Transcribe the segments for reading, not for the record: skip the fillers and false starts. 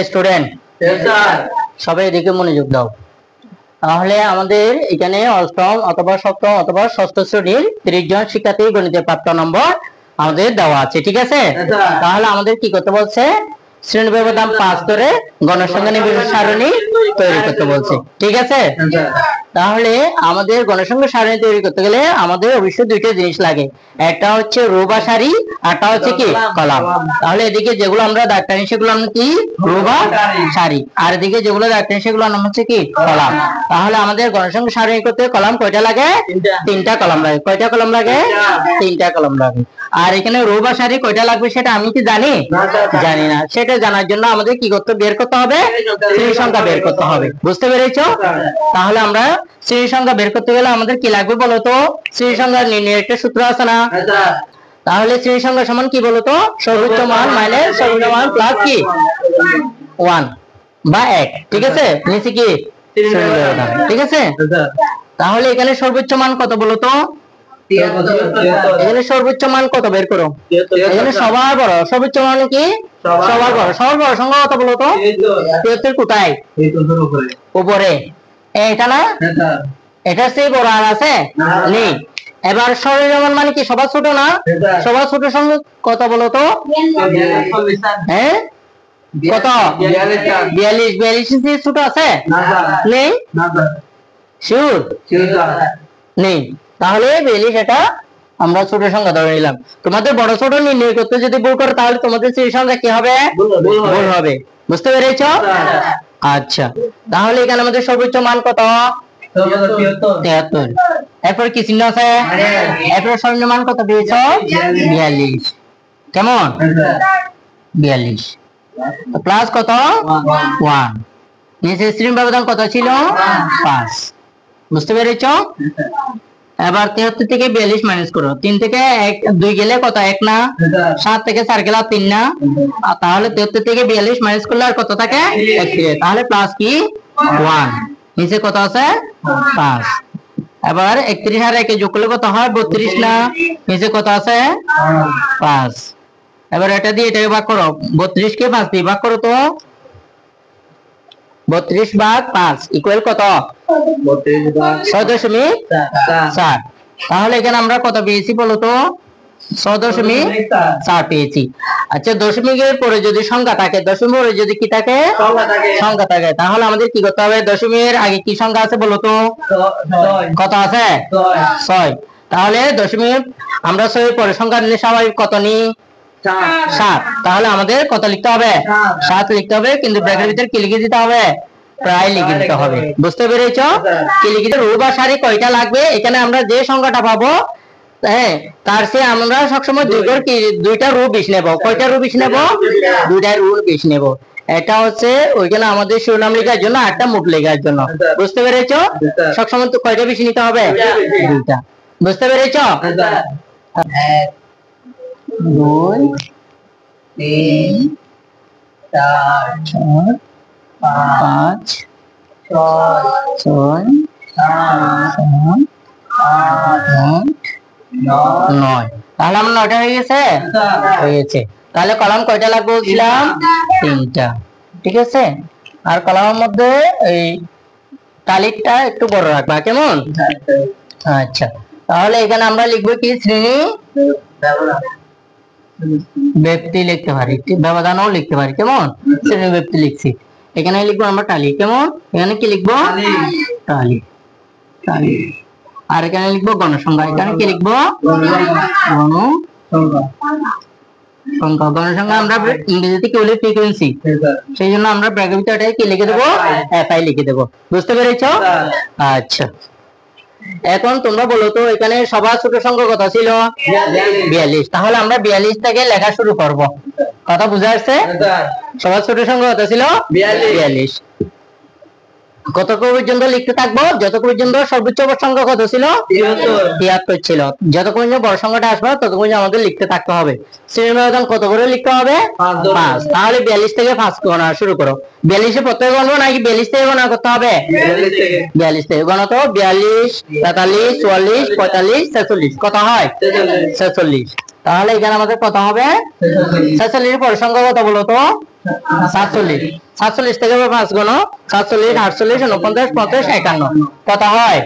Student সবাই এদিকে মনোযোগ দাও। তাহলে আমাদের এখানে অষ্টম অথবা সপ্তম অথবা ষষ্ঠ শ্রেণীর 30 জন শিক্ষার্থী গণিতের প্রাপ্ত নম্বর আমাদের দেওয়া আছে, ঠিক আছে? তাহলে আমাদের কি করতে বলছে? শ্রেণী ব্যবধান 5 করে গণসংখ্যা নির্বিশেষে সারণী তৈরি করতে বলছে, ঠিক আছে? তাহলে আমাদের গণসংখ্যা সারণী তৈরি করতে গেলে আমাদের অবশ্যই দুইটা জিনিস লাগে, একটা হচ্ছে রো বা সারি, আরটা হচ্ছে কি কলাম। তাহলে এদিকে যেগুলো আমরা দাগ টানি সেগুলো আমরা কি রো বা সারি, আর এদিকে যেগুলো দাগ টানি সেগুলো নাম হচ্ছে কি কলাম। তাহলে আমাদের গণসংখ্যা সারণী করতে কলাম কয়টা লাগে? 3টা কলাম লাগে। কয়টা কলাম লাগে? 3টা কলাম লাগে। আর এখানে রো বা সারি কয়টা লাগবে সেটা আমি কি জানি? জানি না। সেটা জানার জন্য আমাদের কি করতে বের করতে হবে? শ্রেণী সংখ্যা বের করতে হবে। বুঝতে পেরেছো? তাহলে আমরা শ্রেণী সংখ্যা বের করতে গেলে আমাদের কি লাগবে বলো তো? শ্রেণী সংখ্যা নির্ণয়ের একটা সূত্র আছে না? তাহলে শ্রেণী সংখ্যা সমান কি বলো তো? সর্বোচ্চ মান মাইনাস সর্বনিম্ন মান প্লাস কি 1 বা 1, ঠিক আছে? নিচে কি শ্রেণী ব্যবধান, ঠিক আছে? তাহলে এখানে সর্বোচ্চ মান কত বলো তো? এখানে সর্বোচ্চ মান কত বের করো? এখানে সবার বড় সর্বোচ্চ মান কি? সবার বড়। সবার বড় সংখ্যা কত বলো তো? 73 কোথায়? উপরে। এটা না? এটা সেই বড় আর আছে নেই। এবার সর্বনিম্ন মান মানে কি সবার ছোট না? সবার ছোট সংখ্যা কত বলো তো? হ্যাঁ কত? 42। 42 ছোট আছে? নেই। শিওর নেই। তাহলে 42 এটা আমরা ছোট সংখ্যা ধরে নিলাম। তোমাদের বড় ছোট নির্ণয় করতে যদি ভুল করো তাহলে তোমাদের সেই সংখ্যা কি হবে? ভুল হবে। বুঝতে পেরেছো? আচ্ছা, তাহলে এখানে আমাদের সর্বোচ্চ মান কত? 73। এরপর কি চিহ্ন আছে? এরপর সর্বনিম্ন মান কত পেয়েছো? 42। কেমন? 42 প্লাস কত? 1। নিচে শ্রেণী ব্যবধান কত ছিল? 5। বুঝতে পেরেছো? এবার 73 থেকে 42 মাইনাস করো। 3 থেকে 2 গেলে কত? 1 না? 7 থেকে 4 গেলে 3 না? তাহলে 73 থেকে 42 মাইনাস করলে আর কত থাকে? 1। তাহলে প্লাস কি 1। নিচে কত আছে? 5। এবার 31 আর 1 যোগ করলে কত হয়? 32 না? নিচে কত আছে? 5। এবার এটা দিয়ে এটাকে ভাগ করো। 32 কে 5 দিয়ে ভাগ করো তো। 32 ভাগ 5 ইকুয়াল কত? 6.4। তাহলে এখানে আমরা কত পেয়েছি বলো তো? 6.4 পেয়েছি। আচ্ছা, দশমিকের পরে যদি সংখ্যা থাকে, দশমিকের পরে যদি কি থাকে? সংখ্যা থাকে, তাহলে আমাদের কি করতে হবে? দশমিকের আগে কি সংখ্যা আছে বলো তো? কত আছে? 6। তাহলে দশমিক আমরা 6 এর পরে সংখ্যা নিলে স্বাভাবিক কত নি? 7। তাহলে আমাদের কত লিখতে হবে? 7 লিখতে হবে, কিন্তু ব্র্যাকেটের ভিতরে কি লিখে দিতে হবে? প্রায় লিখে দিতে হবে। বুঝতে পেরেছো? কি লিখে দিতে? রো বা সারি কয়টা লাগবে? এখানে আমরা যে সংখ্যাটা পাবো, হ্যাঁ, তার চেয়ে আমরা সবসময় দুইটা রো বেশি নেব। কয়টা রো বেশি নেব? দুইটা রো বেশি নেব। এটা হচ্ছে ওইখানে আমাদের শিরোনাম লেখার জন্য, একটা মুখ লেখার জন্য। বুঝতে পেরেছো? সবসময় তো কয়টা বেশি নিতে হবে? দুইটা। বুঝতে পেরেছো? 1 2 3 4 5 6 7 8 9। তাহলে আমার 9টা হয়ে গেছে? হয়ে গেছে। তাহলে কলাম কয়টা লাগবে বলছিলাম? 3টা, ঠিক আছে? আর কলামের মধ্যে এই তালিকটা একটু বড় রাখবা, কেমন? আচ্ছা, তাহলে এখানে আমরা লিখবো কি? শ্রেণী ব্যক্তি লিখতে পারি, ব্যবধানও লিখতে পারি, কেমন? শ্রেণী ব্যক্তি লিখছি। এখানে লিখবো আমরা টালি, কেমন? এখানে কি লিখবো? টালি। টালি। আর এখানে লিখবো গণসংখ্যা। এখানে কি লিখবো? গণসংখ্যা। গণসংখ্যা আমরা ইংরেজিতে কি বলি? ফ্রিকোয়েন্সি। সেই জন্য আমরা ব্র্যাকেটের ভিতরে কি লিখে দেবো? এফআই লিখে দেবো। বুঝতে পেরেছো? আচ্ছা, এখন তোমরা বলো তো এখানে সবার ছোট সংখ্যা কত ছিল? 42। তাহলে আমরা 42 থেকে লেখা শুরু করব। কথা বুঝা যাচ্ছে? সবার ছোট সংখ্যা কত ছিল? 42। কত পর্যন্ত লিখতে থাকবো? যত পর্যন্ত সর্বোচ্চ সংখ্যা কত ছিল? 73 ছিল। যত পর্যন্ত বড় সংখ্যাটা আসবে তত পর্যন্ত আমাদের লিখতে থাকতে হবে। শ্রেণী ব্যবধান কত করে লিখতে হবে? 5। তাহলে 42 থেকে 5 গণনা শুরু করো। 42 এ প্রত্যেক গণনা নাকি 42 থেকে গণনা করতে হবে? 42 থেকে গণনা তো। 42 43 44 45 46 কত হয়? 46। তাহলে এখানে আমাদের কত হবে? 46 পরের সংখ্যা কত বলো তো? 47। 47 থেকে 5 গুণ 47, 48, 49, 50, 51 কত হয়?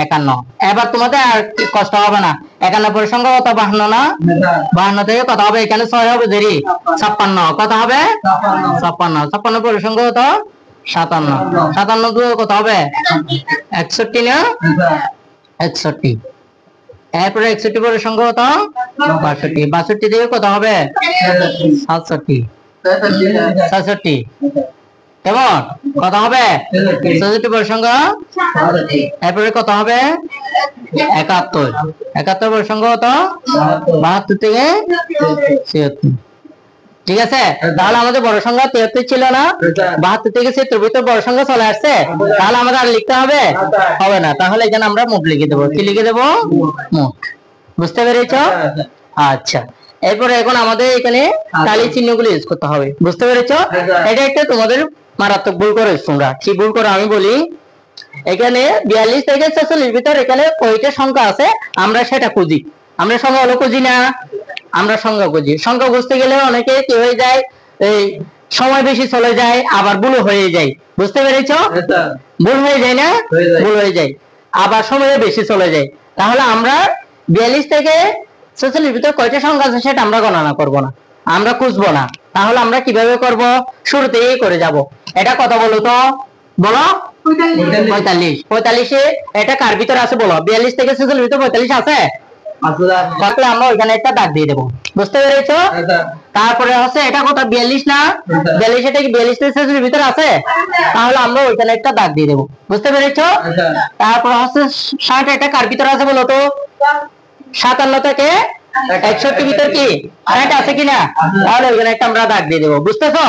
51। এবার তোমাদের আর কষ্ট হবে না। 51 পরের সংখ্যা কত? 52 না? 52 থেকে কত হবে? এখানে 6 হবে দেরি 56 কত হবে? 56। 56 পরের সংখ্যা কত? 57। 57 দিয়ে কত হবে? 61 না? 61। এরপরে 61 পরের সংখ্যা কত? 62। 62 দিয়ে কত হবে? 67। 67 কেমন কত হবে? 67 পরের সংখ্যা। এরপরে কত হবে? 71। 71 পরের সংখ্যা কত? 72 থেকে 76। ঠিক আছে, তাহলে আমাদের বড় সংখ্যা 73 ছিল না? 72 থেকে 76 ভিতর বড় সংখ্যা চলে আসছে। তাহলে আমাদের আর লিখতে হবে হবে না। তাহলে এখানে আমরা মোট লিখে দেবো। কি লিখে দেবো? মোট। বুঝতে পেরেছো? আচ্ছা, এরপরে এখন আমাদের এখানে কালি চিহ্নগুলো ইউজ করতে হবে। বুঝতে পেরেছো? এটা একটা তোমাদের মারাত্মক ভুল করেছো তোমরা। কি ভুল করো আমি বলি। এখানে 42 থেকে 46 ভিতর এখানে কয়টা সংখ্যা আছে আমরা সেটা খুঁজি। আমরা সংখ্যা হলো খুঁজি না, আমরা সংখ্যা খুঁজি। সংখ্যা খুঁজতে গেলে অনেকে কি হয়ে যায়, এই সময় বেশি চলে যায়, আবার ভুল হয়ে যায়। বুঝতে পেরেছো? ভুল হয়ে যায় না? ভুল হয়ে যায়, আবার সময় বেশি চলে যায়। তাহলে আমরা 42 থেকে 46 ভিতর কয়টা সংখ্যা আছে সেটা আমরা গণনা করব না, আমরা খুঁজবো না। তাহলে আমরা কিভাবে করব? শুরুতেই করে যাব। এটা কত বলো তো? বলো 45। 45 এটা কার ভিতর আছে বলো? 42 থেকে 46 ভিতর 45 আছে? তাহলে আমরা ওইখানে একটা দাগ দিয়ে দেবো। বুঝতে পেরেছো? তারপরে হচ্ছে এটা কত? 42 না? 42 এটা কি 42 থেকে 46 ভিতর আছে? তাহলে আমরা ওইখানে একটা দাগ দিয়ে দেবো। বুঝতে পেরেছো? তারপর হচ্ছে 60 এটা কার ভিতর আছে বলো তো? 57 থেকে 61 ভিতর কি আরেকটা আছে কিনা? তাহলে ওইখানে একটা আমরা দাগ দিয়ে দেবো। বুঝতেছো?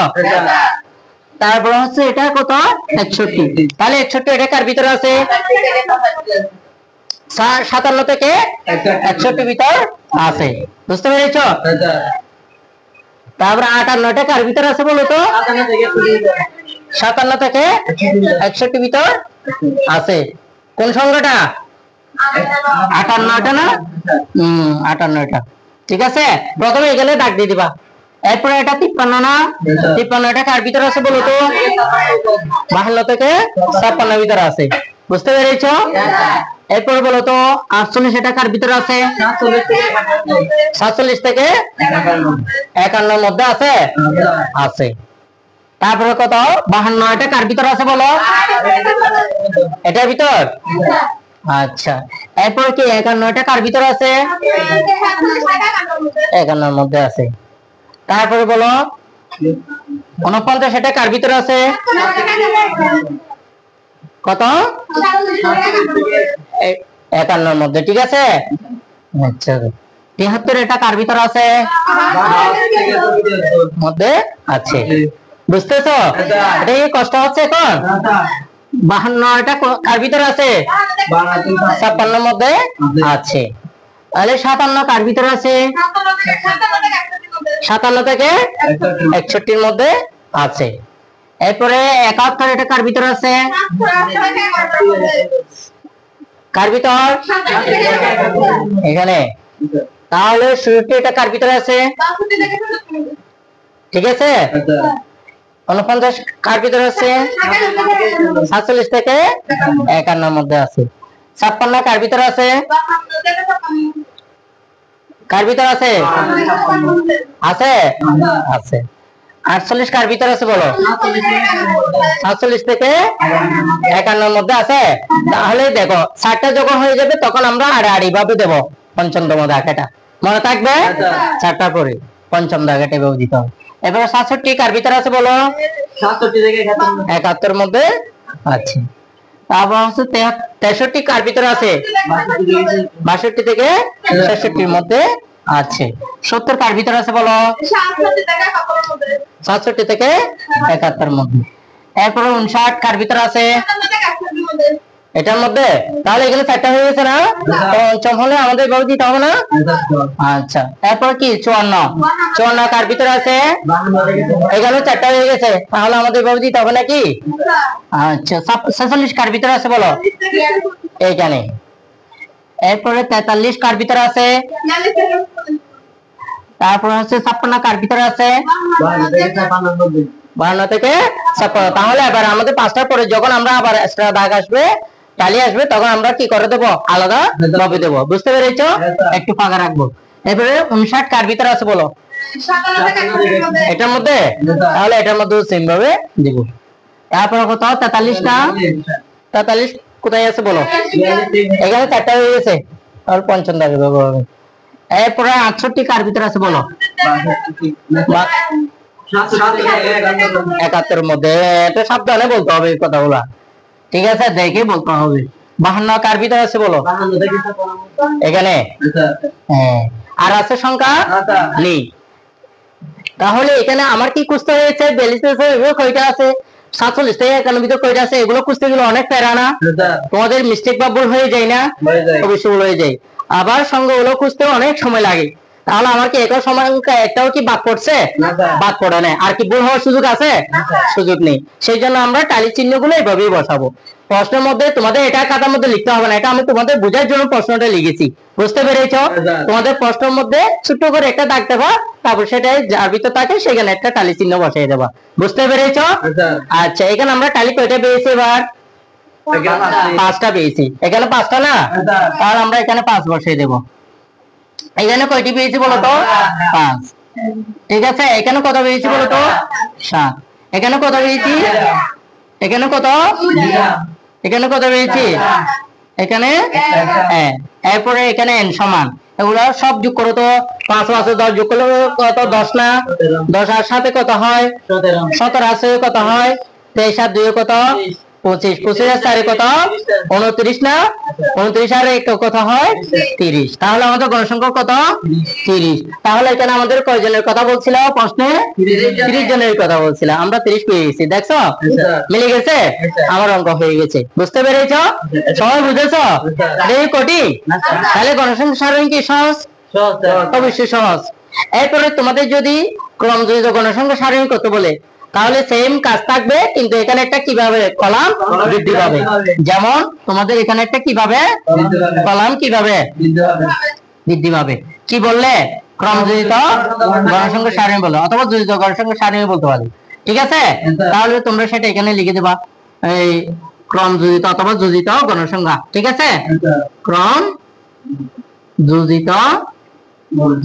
তারপর হচ্ছে এটা কত? 61। তাহলে 61 এটা কার ভিতর আছে? 57 থেকে 61 ভিতর আছে। বুঝতে পেরেছো? তারপর 58 টা কার ভিতর আছে বলো তো? 57 থেকে 61 ভিতর আছে। কোন সংখ্যাটা? 58টা না? 58টা। ঠিক আছে, প্রথমে এখানে দাগ দিয়ে দিবা। এরপরে এটা 53 না? 53 টা কার ভিতর আছে বলো তো? 52 থেকে 56 ভিতর আছে। বুঝতে পেরেছো? এরপর বলো তো 48 এটা কার ভিতর আছে? 47 থেকে 51 মধ্যে আছে? আছে। তারপরে কত? 52 এটা কার ভিতর আছে বলো? এটার ভিতর? আচ্ছা, এরপর কি 51 এটা কার ভিতর আছে? 51 মধ্যে আছে। তারপরে বলো 49 এটা কার ভিতর আছে? কত? 51 মধ্যে। ঠিক আছে। আচ্ছা, 73 এটা কার ভিতর আছে? মধ্যে আছে। বুঝতেছো? এটা কি কষ্ট হচ্ছে এখন? 52 এটা কার ভিতর আছে? 56 মধ্যে আছে। তাহলে 57 কার ভিতর আছে? 57 থেকে 61 মধ্যে আছে। এরপরে 71 এটা কার ভিতর আছে? কার ভিতর? এখানে। তাহলে 67 এটা কার ভিতর আছে? ঠিক আছে। 49 কার ভিতর আছে? 47 থেকে 51 মধ্যে আছে। 56 কার ভিতর আছে? কার ভিতর আছে? আছে? আছে। 48 কার ভিতর আছে বলো? 47 থেকে 51 মধ্যে আছে। তাহলে দেখো 60টা যখন হয়ে যাবে তখন আমরা আড়াআড়ি ভাবে দেব পঞ্চমতম দাগটা। মনে থাকবে? 4টা পরে পঞ্চম দাগটা এভাবে দিতে হবে। এবারে 67 কার ভিতর আছে বলো? 67 থেকে 71 মধ্যে আছে। তারপর হচ্ছে 63 কার ভিতর আছে? 62 থেকে 66 মধ্যে আছে। 70 কার ভিতর আছে বলো? 67 থেকে 71 মধ্যে। এরপর 59 কার ভিতর আছে? এটার মধ্যে। তাহলে এখানে 4টা হয়ে গেছে না? পঞ্চম হলে আমাদের এভাবে দিতে হবে না? আচ্ছা, এরপর কি 54 কার ভিতর আছে? এখানে 4টা হয়ে গেছে, তাহলে আমাদের এভাবে দিতে হবে নাকি? আচ্ছা, 46 কার ভিতর আছে বলো? এইখানে। এরপরে 43 কার ভিতর আছে? তারপর হচ্ছে 56 কার ভিতরে আছে 52 থেকে 56। তাহলে এবার আমাদের 5টার পরে যখন আমরা আবার এক্সট্রা দাগ আসবে, টালি আসবে, তখন আমরা কি করে দেব, আলাদা ভাবে দেব। বুঝতে পেরেছো? একটু ফাঁকা রাখবো। এবারে 59 কার ভিতরে আছে বলো? এটার মধ্যে। তাহলে এটার মধ্যে সেম ভাবে দিব। তারপর কত 43 না? 43 কোথায় আছে বলো? এখানে 4টা হয়ে গেছে, আর 55 দাগে দেবো। এরপরে 68 কার ভিতরে আছে বলো? 71 মধ্যে। এটা সাবধানে বলতে হবে এই কথাগুলা, ঠিক আছে? দেখে বলতে হবে। 52 কার ভিতরে আছে বলো? এখানে। হ্যাঁ, আর আছে সংখ্যা নেই। তাহলে এখানে আমার কি খুঁজতে হয়েছে? 42 কয়টা আছে, 47 থেকে 51 ভিতরে কয়টা আছে, এগুলো খুঁজতে গেলে অনেক প্যারা না? তোমাদের মিস্টেক বা ভুল হয়ে যায় না? অবশ্যই ভুল হয়ে যায়। আবার সংখ্যাগুলো খুঁজতে অনেক সময় লাগে। তাহলে আমার কি একই সংখ্যা একটাও কি বাদ পড়ছে? বাদ পড়ে না। আর কি ভুল হওয়ার সুযোগ আছে? সুযোগ নেই। সেই জন্য আমরা টালি চিহ্নগুলো এইভাবেই বসাবো। প্রশ্নের মধ্যে তোমাদের এটা খাতার মধ্যে লিখতে হবে না, এটা আমি তোমাদের বোঝার জন্য প্রশ্নটা লিখেছি। বুঝতে পেরেছো? তোমাদের প্রশ্নের মধ্যে ছোট্ট করে একটা দাগ দেবা, তারপর সেটা যার ভিতর থাকে সেখানে একটা টালি চিহ্ন বসিয়ে দেবা। বুঝতে পেরেছো? আচ্ছা, এখানে আমরা টালি কয়টা পেয়েছি এবার? 5টা পেয়েছি। এখানে 5টা না? তাহলে আমরা এখানে 5 বসিয়ে দেব। এখানে কয়টি পেয়েছি বলো তো? 5। ঠিক আছে, এখানে কত পেয়েছি বলো তো? 7। এখানে কত পেয়েছি? এখানে কত? এখানে কত পেয়েছি? এখানে এরপরে এখানে n সমান, এগুলো সব যোগ করো তো। 5 আছে 10 যোগ করলে কত? 10 না? 10 আর 7 কত হয়? 17 আছে কত হয়? 23 আর 2 কত? 25। 25 আর 4 কত? 29 না? 29 আর 1 কত হয়? 30। তাহলে আমাদের গণসংখ্যা কত? 30। তাহলে এখানে আমাদের কয়জনের কথা বলছিল প্রশ্নে? 30 জনের কথা বলছিল। আমরা 30 পেয়ে গেছি। দেখছো মিলে গেছে, আমার অঙ্ক হয়ে গেছে। বুঝতে পেরেছো? সবাই বুঝেছো? এই কঠিন? তাহলে গণসংখ্যা সারণী কি সহজ? অবশ্যই সহজ। এরপরে তোমাদের যদি ক্রমযুক্ত গণসংখ্যা সারণী করতে বলে, তাহলে সেম কাজ থাকবে, কিন্তু এখানে একটা কিভাবে কলাম বৃদ্ধি পাবে। যেমন তোমাদের এখানে একটা কিভাবে কলাম কিভাবে বৃদ্ধি পাবে, কি বললে? ক্রমযুক্ত গণসংখ্যা সারণী বলে, অথবা যোজিত গণসংখ্যা সারণী বলতে পারি। ঠিক আছে? তাহলে তোমরা সেটা এখানে লিখে দেবা, এই ক্রমযুক্ত অথবা যোজিত গণসংখ্যা। ঠিক আছে? ক্রম যোজিত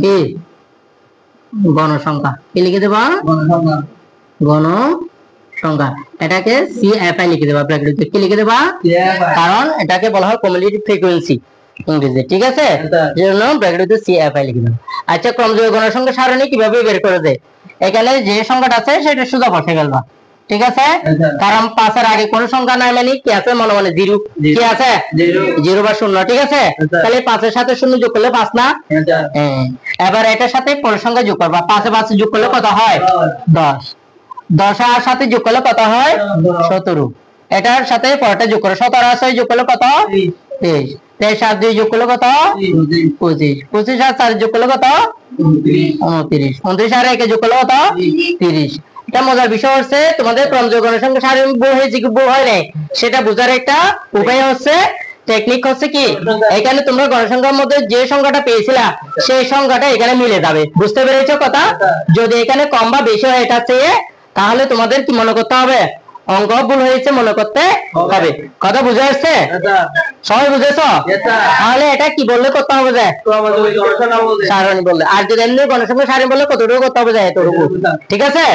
কি গণসংখ্যা, কি লিখে দেবা? গণসংখ্যা। এটাকে CFI লিখে দেবা, ব্র্যাকেটে কি লিখে দেবা? কারণ এটাকে বলা হয় কমিউলেটিভ ফ্রিকোয়েন্সি ইংরেজিতে। ঠিক আছে? এর জন্য ব্র্যাকেটে CFI লিখে দেবা। আচ্ছা, ক্রমযুক্ত গণসংখ্যা সারণী কিভাবে বের করে দেয়? এখানে যে সংখ্যাটা আছে সেটা সোজা বসে ফেলবা। ঠিক আছে? কারণ 5 এর আগে কোন সংখ্যা নাই, মানে কি আছে? মনে মনে 0 কি আছে? 0 বা 0। ঠিক আছে? তাহলে 5 এর সাথে 0 যোগ করলে 5 না? এবার এটার সাথে পরের সংখ্যা যোগ করবা। 5 এ 5 যোগ করলে কত হয়? 10। 10 আর সাথে যোগ করলে কত হয়? 17। এটার সাথে পরেরটা যোগ করো। 17 আর 6 যোগ করলে কত? 23। 23 আর 2 যোগ করলে কত? 25। 25 আর 4 যোগ করলে কত? 29। 29 আর 1 যোগ করলে কত? 30। এটা মজার বিষয় হচ্ছে, তোমাদের ক্রমযুক্ত গণসংখ্যা সারণী বই হয়েছে কি বই হয় নাই সেটা বোঝার একটা উপায় হচ্ছে, টেকনিক হচ্ছে কি, এখানে তোমরা গণসংখ্যার মধ্যে যে সংখ্যাটা পেয়েছিলা সেই সংখ্যাটা এখানে মিলে যাবে। বুঝতে পেরেছো কথা? যদি এখানে কম বা বেশি হয় এটা চেয়ে, তাহলে তোমাদের কি মনে করতে হবে? অঙ্ক ভুল হয়েছে মনে করতে হবে। কথা বুঝে আসছে? সবাই বুঝেছো? তাহলে এটা কি বললে করতে হবে? যে সারণী বললে। আর যদি এমনি গণসংখ্যা সারণী বললে কতটুকু করতে হবে? যায় এতটুকু। ঠিক আছে?